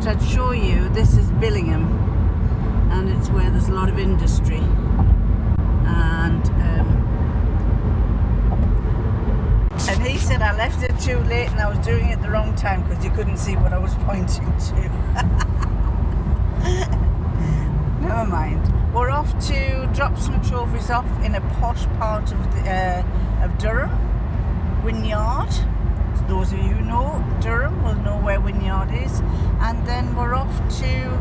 I'd show you. This is Billingham, and it's where there's a lot of industry. And he said I left it too late and I was doing it the wrong time because you couldn't see what I was pointing to. Never mind. We're off to drop some trophies off in a posh part of Durham, Wynyard. So those of you who know Durham will know where Wynyard is. And then we're off to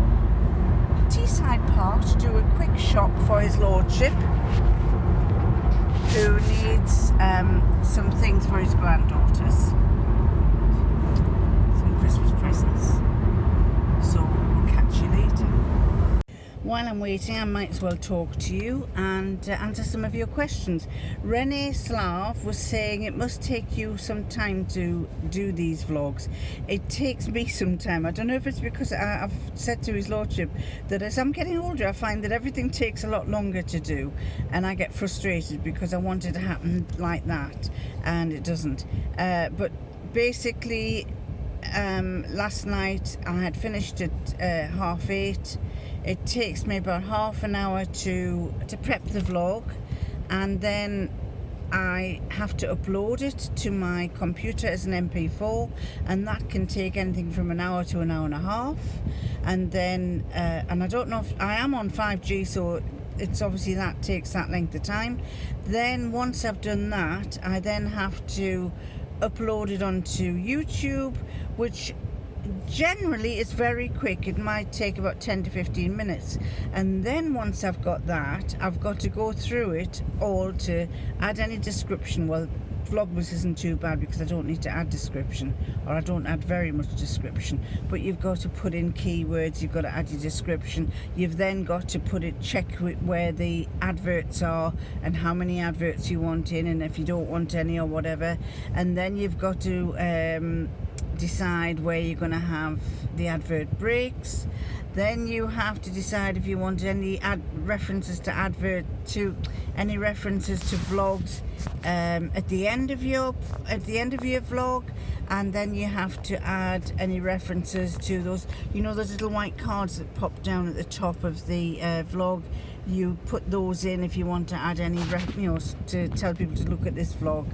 Teesside Park to do a quick shop for his lordship, who needs some things for his granddaughters, some Christmas presents. So we'll catch you later. While I'm waiting, I might as well talk to you and answer some of your questions. Renee Slav was saying it must take you some time to do these vlogs. It takes me some time. I don't know if it's because I've said to his lordship that as I'm getting older I find that everything takes a lot longer to do, and I get frustrated because I want it to happen like that and it doesn't. But basically last night I had finished at 8:30. It takes me about half an hour to prep the vlog, and then I have to upload it to my computer as an MP4, and that can take anything from an hour to an hour and a half. And then and I don't know if I am on 5G, so it's obviously that takes that length of time. Then once I've done that, I then have to upload it onto YouTube, which generally it's very quick. It might take about 10 to 15 minutes, and then once I've got that, I've got to go through it all to add any description. Well, Vlogmas isn't too bad because I don't need to add description, or I don't add very much description, but you've got to put in keywords, you've got to add your description, you've then got to check where the adverts are and how many adverts you want in, and if you don't want any or whatever, and then you've got to decide where you're going to have the advert breaks. Then you have to decide if you want any references to any references to vlogs at the end of your vlog, and then you have to add any references to those, you know, those little white cards that pop down at the top of the vlog. You put those in if you want to add any, to tell people to look at this vlog,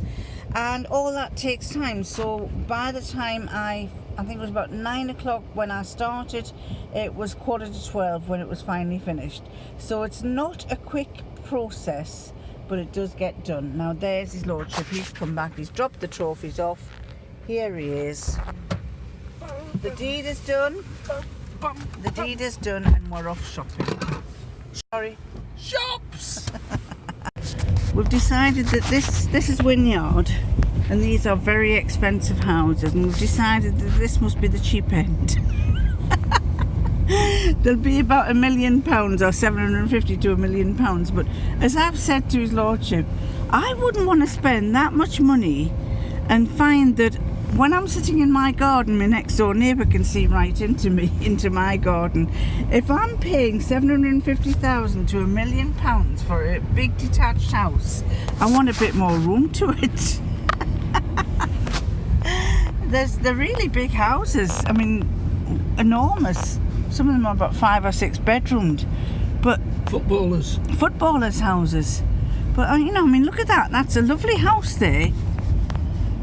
and all that takes time. So by the time I think it was about 9 o'clock when I started, it was 11:45 when it was finally finished. So it's not a quick process, but it does get done. Now there's his lordship. He's come back. He's dropped the trophies off. Here he is. The deed is done. The deed is done, and we're off shopping. Sorry. Shops! We've decided that this is Wynyard, and these are very expensive houses, and we've decided that this must be the cheap end. There'll be about £1 million or 750 to £1 million, but as I've said to his lordship, I wouldn't want to spend that much money and find that when I'm sitting in my garden, my next door neighbour can see right into me, into my garden. If I'm paying 750,000 to £1 million for a big detached house, I want a bit more room to it. They're really big houses. I mean, enormous. Some of them are about 5 or 6 bedroomed, but footballers' houses. But you know, I mean, look at that. That's a lovely house there,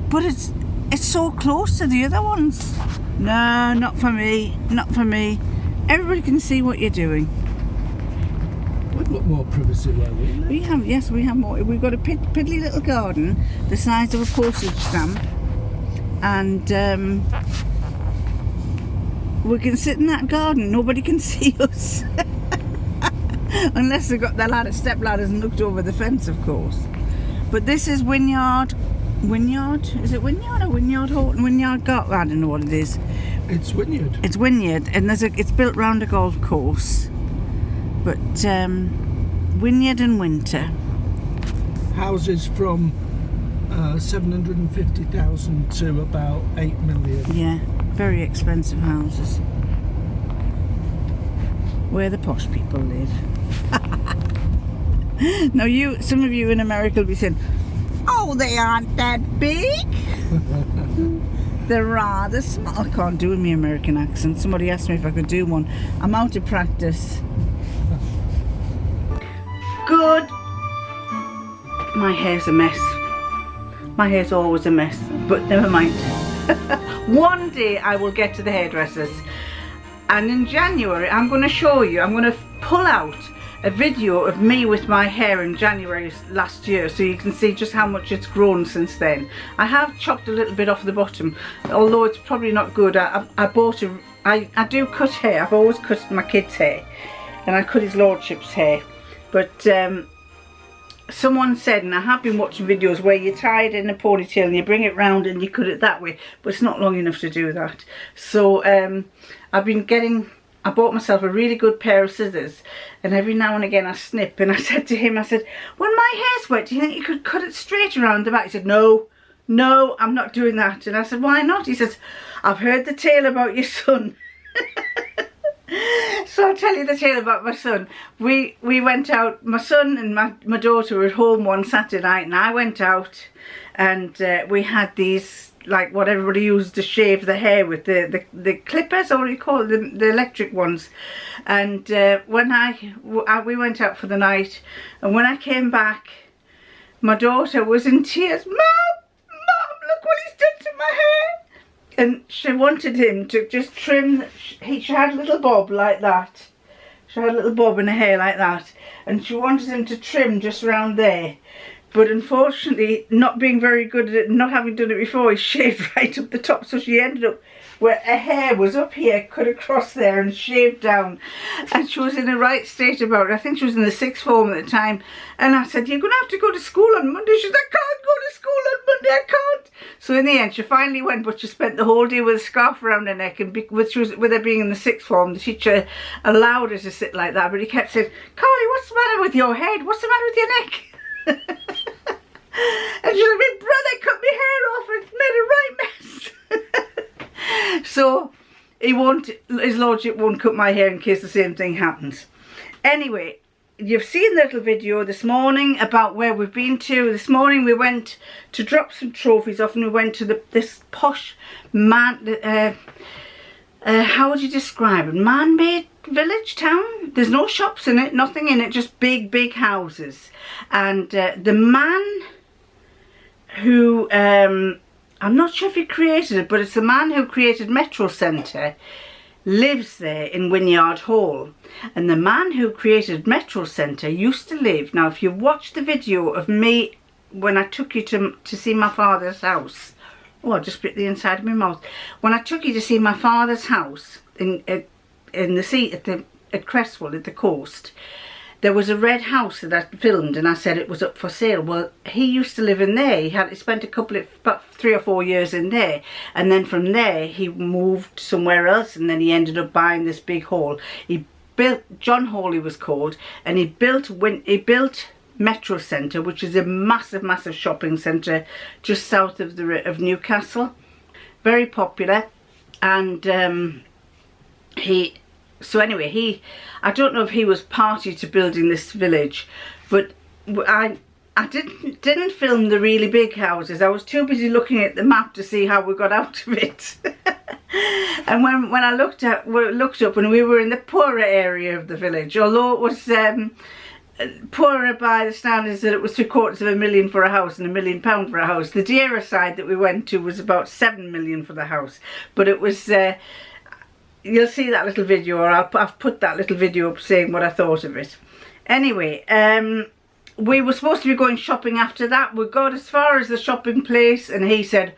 but it's so close to the other ones. No, not for me. Not for me. Everybody can see what you're doing. We've got more privacy where we live. We have, yes, we have more. We've got a piddly little garden the size of a postage stamp, and we can sit in that garden. Nobody can see us. Unless they've got their step ladders and looked over the fence, of course. But this is Wynyard. Is it Wynyard or Wynyard Horton? Wynyard Garden? I don't know what it is. It's Wynyard. It's Wynyard, and it's built round a golf course. But Wynyard and Winter. Houses from 750,000 to about 8 million. Yeah, very expensive houses. Where the posh people live. Now some of you in America will be saying, oh, they aren't that big. They're rather small. I can't do my American accent. Somebody asked me if I could do one. I'm out of practice. Good. My hair's a mess. My hair's always a mess, but never mind. One day I will get to the hairdressers, and in January I'm going to show you, I'm going to pull out a video of me with my hair in January last year, so you can see just how much it's grown since then. I have chopped a little bit off the bottom, although it's probably not good. I do cut hair. I've always cut my kids' hair, and I cut his lordship's hair, but someone said, and I have been watching videos where you tie it in a ponytail and you bring it round and you cut it that way, but it's not long enough to do that. So I bought myself a really good pair of scissors, and every now and again I snip, and I said to him, I said, when my hair's wet, do you think you could cut it straight around the back? He said, no, I'm not doing that. And I said, why not? He says, I've heard the tale about your son. So I'll tell you the tale about my son. We went out, my son and my daughter were at home one Saturday night, and I went out, and we had these, like what everybody uses to shave the hair with, the clippers, or what do you call it, the electric ones. And when we went out for the night, and when I came back, my daughter was in tears. Mom, look what he's done to my hair. And she wanted him to just trim. She had a little bob like that. She had a little bob in her hair like that, and she wanted him to trim just around there. But unfortunately, not being very good at it, not having done it before, he shaved right up the top. So she ended up where her hair was up here, cut across there and shaved down. And she was in the right state about it. I think she was in the 6th form at the time. And I said, you're going to have to go to school on Monday. She said, I can't go to school on Monday, I can't. So in the end, she finally went, but she spent the whole day with a scarf around her neck. And with her being in the 6th form, the teacher allowed her to sit like that. But he kept saying, Carly, what's the matter with your head? What's the matter with your neck? And she said, my brother cut my hair off and made a right mess. So his lordship won't cut my hair in case the same thing happens. Anyway, you've seen the little video this morning about where we've been to. This morning we went to drop some trophies off, and we went to this posh how would you describe it? Man-made village town. There's no shops in it, nothing in it, just big houses. And the man who I'm not sure if he created it, but it's the man who created Metro Centre, lives there in Wynyard Hall. And the man who created Metro Centre used to live, now if you watch the video of me when I took you to see my father's house, oh, I just bit the inside of my mouth. When I took you to see my father's house in the sea at Cresswell, at the coast, there was a red house that I filmed, and I said it was up for sale. Well, he used to live in there. He spent about 3 or 4 years in there, and then from there he moved somewhere else, and then he ended up buying this big hall. He built, John Hall he was called, and he built Metro Centre, which is a massive shopping centre just south of Newcastle. Very popular. And so anyway, I don't know if he was party to building this village, but I didn't film the really big houses. I was too busy looking at the map to see how we got out of it. And when I looked up, and we were in the poorer area of the village, although it was poorer by the standards that it was £750,000 for a house and £1 million for a house. The dearer side that we went to was about 7 million for the house, but it was. You'll see that little video, or I've put that little video up saying what I thought of it. Anyway, we were supposed to be going shopping after that. We got as far as the shopping place, and he said,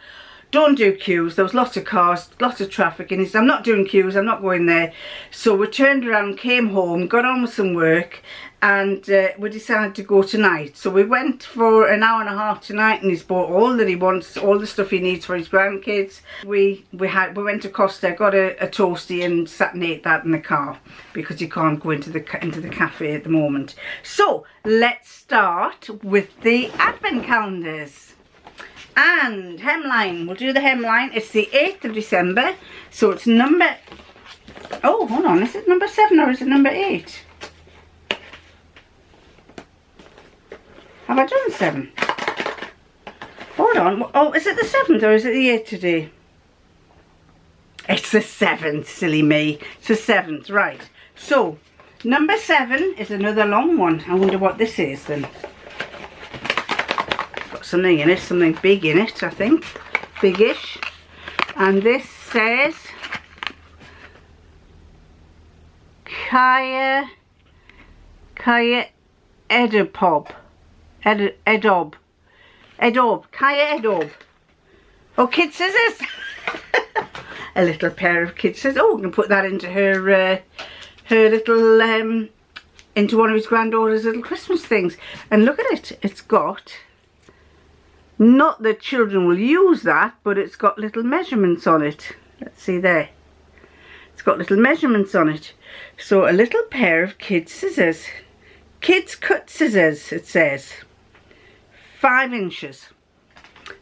don't do queues. There was lots of cars, lots of traffic, and he said, I'm not doing queues, I'm not going there. So we turned around, came home, got on with some work, and we decided to go tonight. So we went for an hour and a half tonight, and he's bought all that he wants, all the stuff he needs for his grandkids. We went to Costa, got a toastie, and sat and ate that in the car because you can't go into the cafe at the moment. So let's start with the advent calendars. And hemline, we'll do the hemline. It's the 8th of December, so it's number, oh hold on, is it number 7 or is it number 8? Have I done 7? Hold on, oh, is it the 7th or is it the 8th today? It's the 7th, silly me. It's the 7th, right. So, number 7 is another long one. I wonder what this is then. Got something in it, something big in it, I think. Biggish. And this says Kaya Edob. Kaya Edob. Oh, kid scissors. A little pair of kid scissors. Oh, we can put that into her little into one of his granddaughter's little Christmas things. And look at it. It's got, not that children will use that, but it's got little measurements on it. Let's see there. It's got little measurements on it. So a little pair of kid scissors. Kids cut scissors, it says. 5 inches.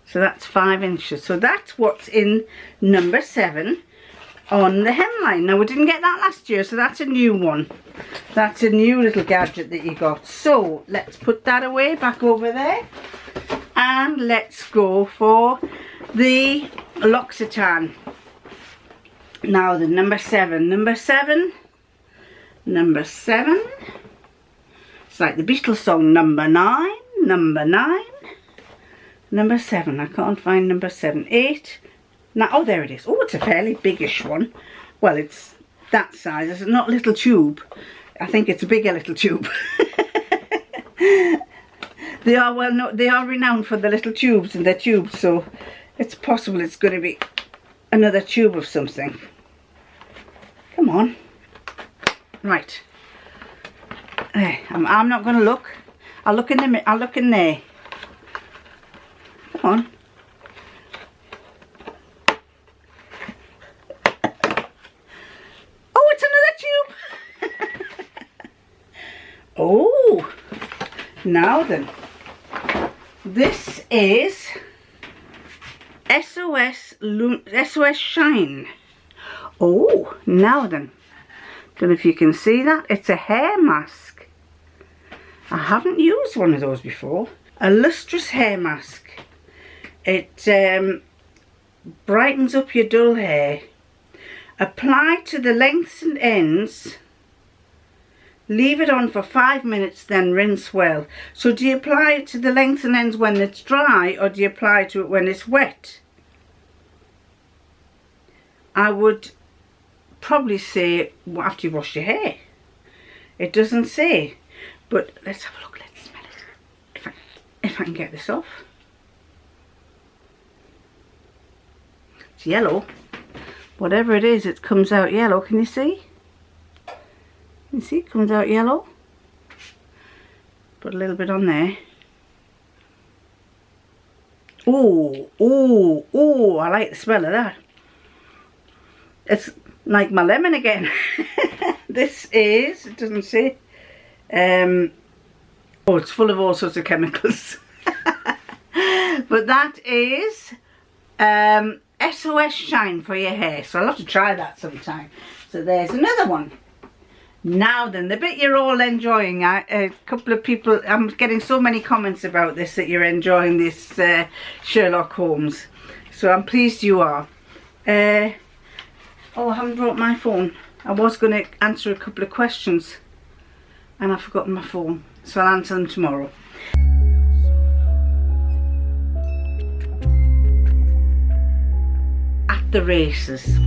So that's 5 inches. So that's what's in number 7 on the hemline. Now we didn't get that last year, so that's a new one. That's a new little gadget that you got. So let's put that away back over there. And let's go for the L'Occitane. Now the number 7. Number 7. Number 7. It's like the Beatles song, number 9. Number 9. Number 7. I can't find number 7. 8. Now, oh, there it is. Oh, it's a fairly biggish one. Well, it's that size. It's not a little tube. I think it's a bigger little tube. They are, well, no, they are renowned for the little tubes in their tubes, so it's possible it's going to be another tube of something. Come on. Right. I'm not going to look. I'll look in the. I'll look in there. Come on. Oh, it's another tube. Oh, now then. This is SOS Shine. Oh, now then. Don't know if you can see that. It's a hair mask. I haven't used one of those before. A lustrous hair mask. It brightens up your dull hair. Apply to the lengths and ends. Leave it on for 5 minutes, then rinse well. So do you apply it to the lengths and ends when it's dry, or do you apply to it when it's wet? I would probably say after you wash your hair. It doesn't say. But let's have a look, let's smell it. If I can get this off. It's yellow. Whatever it is, it comes out yellow. Can you see? You see, it comes out yellow. Put a little bit on there. Oh, oh, oh, I like the smell of that. It's like my lemon again. This is, it doesn't say. Oh, it's full of all sorts of chemicals. But that is SOS Shine for your hair. So I'll have to try that sometime. So there's another one. Now then, the bit you're all enjoying. A couple of people, I'm getting so many comments about this, that you're enjoying this Sherlock Holmes. So I'm pleased you are. Oh, I haven't brought my phone. I was going to answer a couple of questions and I've forgotten my phone. So I'll answer them tomorrow. At the races.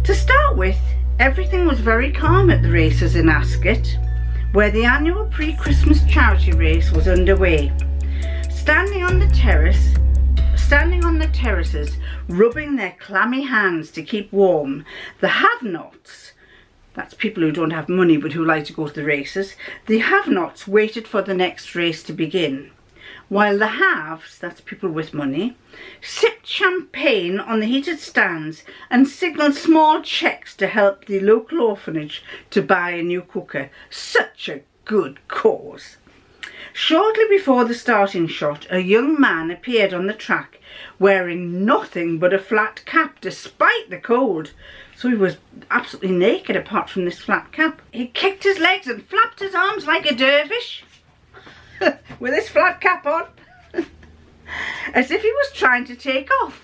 To start with, everything was very calm at the races in Ascot, where the annual pre-Christmas charity race was underway. Standing on the terraces, rubbing their clammy hands to keep warm, the have-nots, that's people who don't have money but who like to go to the races, the have-nots waited for the next race to begin, while the haves, that's people with money, sipped champagne on the heated stands and signalled small cheques to help the local orphanage to buy a new cooker. Such a good cause. Shortly before the starting shot, a young man appeared on the track wearing nothing but a flat cap despite the cold. So he was absolutely naked apart from this flat cap. He kicked his legs and flapped his arms like a dervish with his flat cap on, as if he was trying to take off.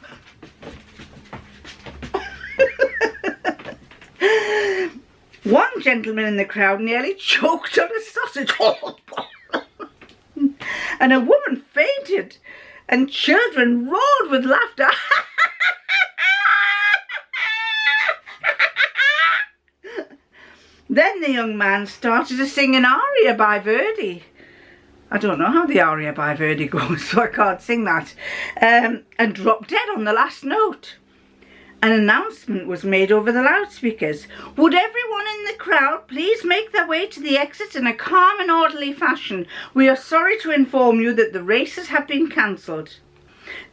gentleman in the crowd nearly choked on a sausage and a woman fainted and children roared with laughter. Then the young man started to sing an aria by Verdi. I don't know how the aria by Verdi goes, so I can't sing that. And dropped dead on the last note. An announcement was made over the loudspeakers. Would everyone in the crowd please make their way to the exit in a calm and orderly fashion? We are sorry to inform you that the races have been cancelled.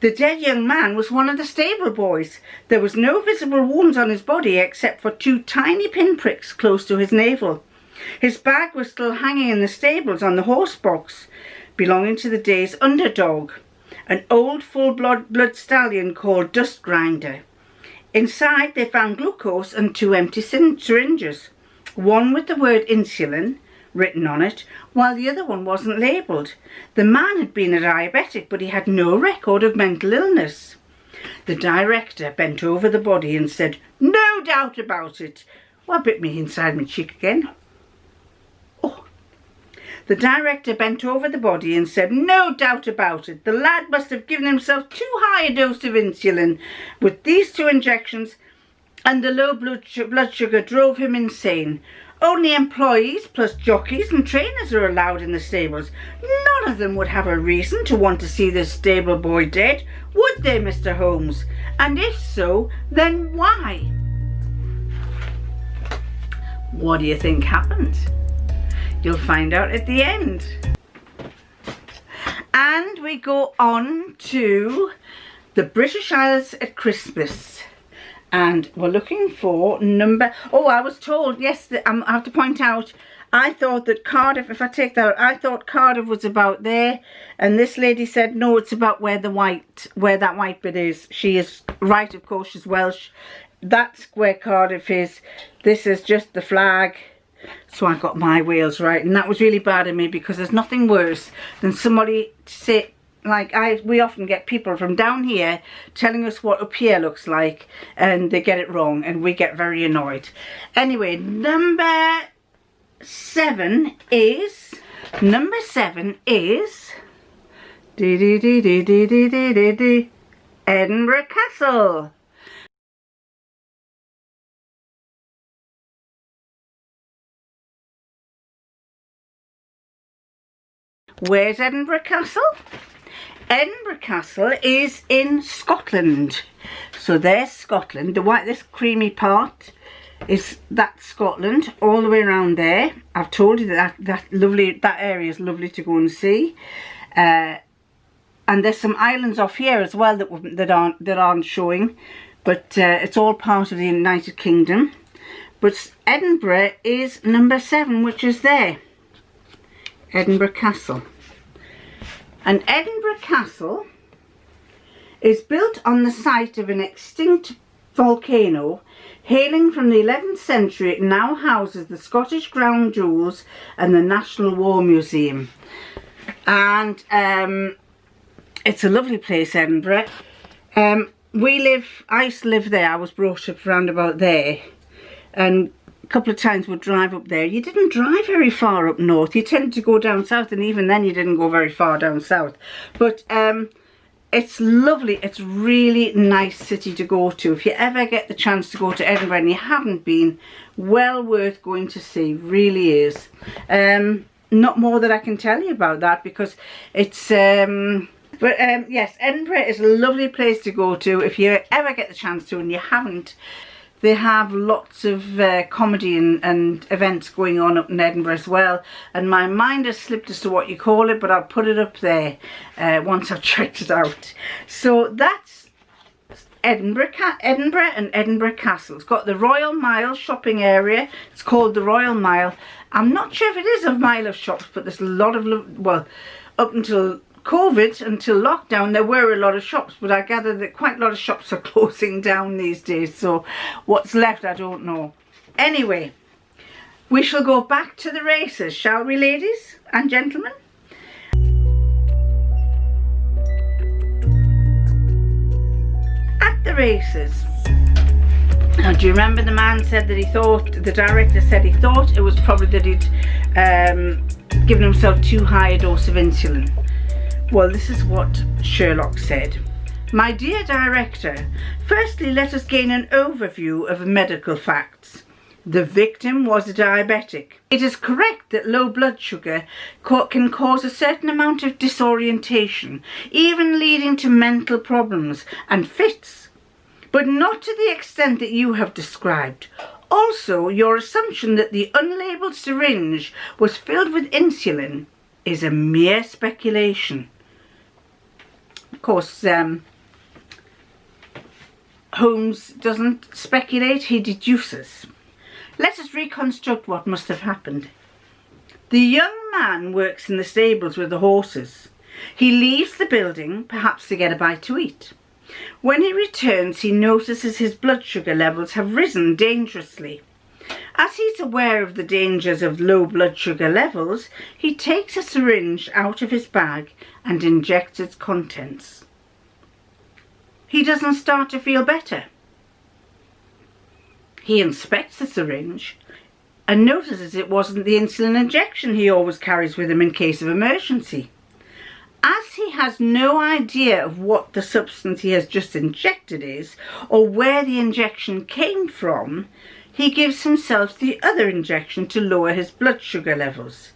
The dead young man was one of the stable boys. There was no visible wounds on his body except for 2 tiny pinpricks close to his navel. His bag was still hanging in the stables on the horse box, belonging to the day's underdog, an old full-blood stallion called Dust Grinder. Inside they found glucose and 2 empty syringes, one with the word insulin written on it, while the other one wasn't labelled. The man had been a diabetic, but he had no record of mental illness. The director bent over the body and said, "No doubt about it." Well, bit me inside my cheek again. Oh. The director bent over the body and said, "No doubt about it. The lad must have given himself too high a dose of insulin with these 2 injections, and the low blood sugar drove him insane. Only employees plus jockeys and trainers are allowed in the stables. None of them would have a reason to want to see this stable boy dead, would they, Mr. Holmes? And if so, then why?" What do you think happened? You'll find out at the end. And we go on to the British Isles at Christmas. And we're looking for number... Oh, I was told, yes, I have to point out, I thought that Cardiff, if I take that out, I thought Cardiff was about there. And this lady said, no, it's about where that white bit is. She is right, of course, she's Welsh. That's where Cardiff is. This is just the flag. So I got my Wales right. And that was really bad of me, because there's nothing worse than somebody say... Like we often get people from down here telling us what up here looks like, and they get it wrong, and we get very annoyed. Anyway, number 7 is Edinburgh Castle. Where's Edinburgh Castle? Edinburgh Castle is in Scotland. So there's Scotland. This creamy part that's Scotland, all the way around there. I've told you that area is lovely to go and see. And there's some islands off here as well that aren't showing, but it's all part of the United Kingdom. But Edinburgh is number 7, which is there. Edinburgh Castle. And Edinburgh Castle is built on the site of an extinct volcano hailing from the 11th century. It now houses the Scottish Crown Jewels and the National War Museum. And it's a lovely place, Edinburgh. I used to live there. I was brought up round about there. And a couple of times we'd drive up there. You didn't drive very far up north. You tended to go down south, and even then you didn't go very far down south. But it's lovely. It's really nice city to go to. If you ever get the chance to go to Edinburgh and you haven't been, well worth going to see. Really is. Not more that I can tell you about that, because it's... yes, Edinburgh is a lovely place to go to if you ever get the chance to, and you haven't. They have lots of comedy and events going on up in Edinburgh as well. And my mind has slipped as to what you call it, but I'll put it up there once I've checked it out. So that's Edinburgh and Edinburgh Castle. It's got the Royal Mile shopping area. It's called the Royal Mile. I'm not sure if it is a mile of shops, but there's a lot of, well, up until COVID, until lockdown, there were a lot of shops, but I gather that quite a lot of shops are closing down these days, so what's left I don't know. Anyway, we shall go back to the races, shall we, ladies and gentlemen? At the races, Now, do you remember the man said that the director said he thought it was probably that he'd given himself too high a dose of insulin? Well, this is what Sherlock said. My dear director, firstly let us gain an overview of medical facts. The victim was a diabetic. It is correct that low blood sugar can cause a certain amount of disorientation, even leading to mental problems and fits, but not to the extent that you have described. Also, your assumption that the unlabelled syringe was filled with insulin is a mere speculation. Of course, Holmes doesn't speculate, he deduces. Let us reconstruct what must have happened. The young man works in the stables with the horses. He leaves the building, perhaps to get a bite to eat. When he returns, he notices his blood sugar levels have risen dangerously. As he's aware of the dangers of low blood sugar levels, he takes a syringe out of his bag and injects its contents. He doesn't start to feel better. He inspects the syringe and notices it wasn't the insulin injection he always carries with him in case of emergency. As he has no idea of what the substance he has just injected is, or where the injection came from, he gives himself the other injection to lower his blood sugar levels.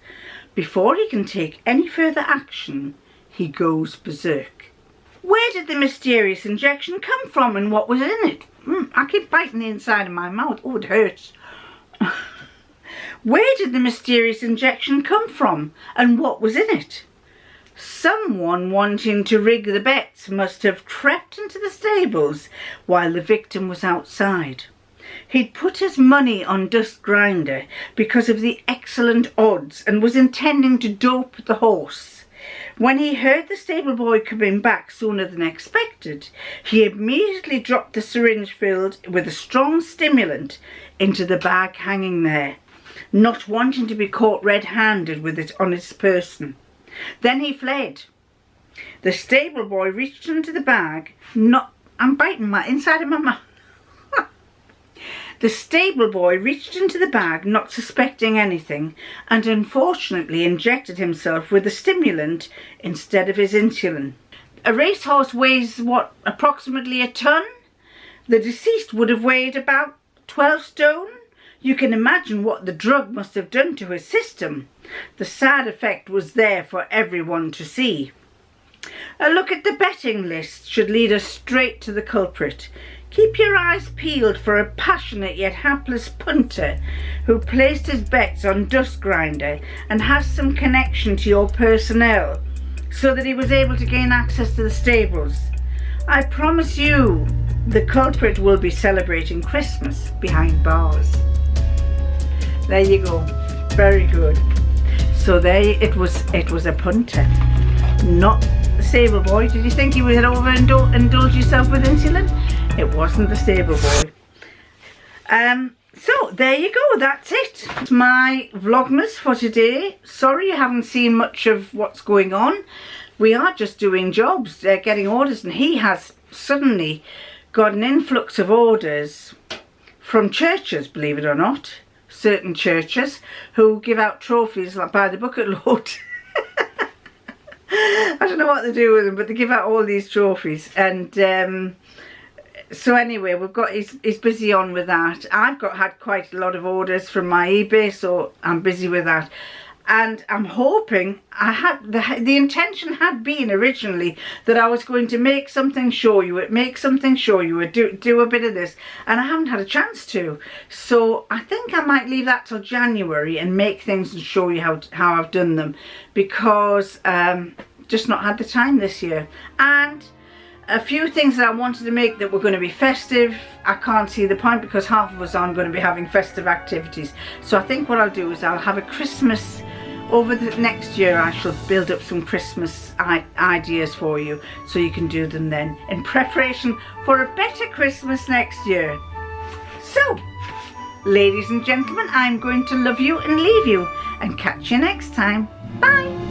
Before he can take any further action, he goes berserk. Where did the mysterious injection come from and what was in it? I keep biting the inside of my mouth. Oh, it hurts. Where did the mysterious injection come from and what was in it? Someone wanting to rig the bets must have crept into the stables while the victim was outside. He'd put his money on Dust Grinder because of the excellent odds and was intending to dope the horse. When he heard the stable boy coming back sooner than expected, he immediately dropped the syringe filled with a strong stimulant into the bag hanging there, not wanting to be caught red-handed with it on his person. Then he fled. The stable boy reached into the bag, I'm biting my inside of my mouth. The stable boy reached into the bag, not suspecting anything, and unfortunately injected himself with the stimulant instead of his insulin. A racehorse weighs, what, approximately a ton? The deceased would have weighed about 12 stone. You can imagine what the drug must have done to his system. The sad effect was there for everyone to see. A look at the betting list should lead us straight to the culprit. Keep your eyes peeled for a passionate yet hapless punter who placed his bets on Dust Grinder and has some connection to your personnel so that he was able to gain access to the stables. I promise you the culprit will be celebrating Christmas behind bars. There you go. Very good. So there it was a punter, not the stable boy. Did you think you would overindulge yourself with insulin? It wasn't the stable boy. So there you go, that's it. It's my Vlogmas for today. Sorry you haven't seen much of what's going on. We are just doing jobs, getting orders, and he has suddenly got an influx of orders from churches, believe it or not. Certain churches who give out trophies like by the bucket load. I don't know what they do with them, but they give out all these trophies. And so anyway, he's busy on with that. I've had quite a lot of orders from my eBay, so I'm busy with that. And I'm hoping, the intention had been originally that I was going to make something, show you it, do a bit of this, and I haven't had a chance to. So I think I might leave that till January and make things and show you how I've done them, because just not had the time this year. And a few things that I wanted to make that were going to be festive, I can't see the point because half of us aren't going to be having festive activities. So I think what I'll do is I'll have a Christmas, over the next year I shall build up some Christmas ideas for you so you can do them then in preparation for a better Christmas next year. So, ladies and gentlemen, I'm going to love you and leave you and catch you next time. Bye!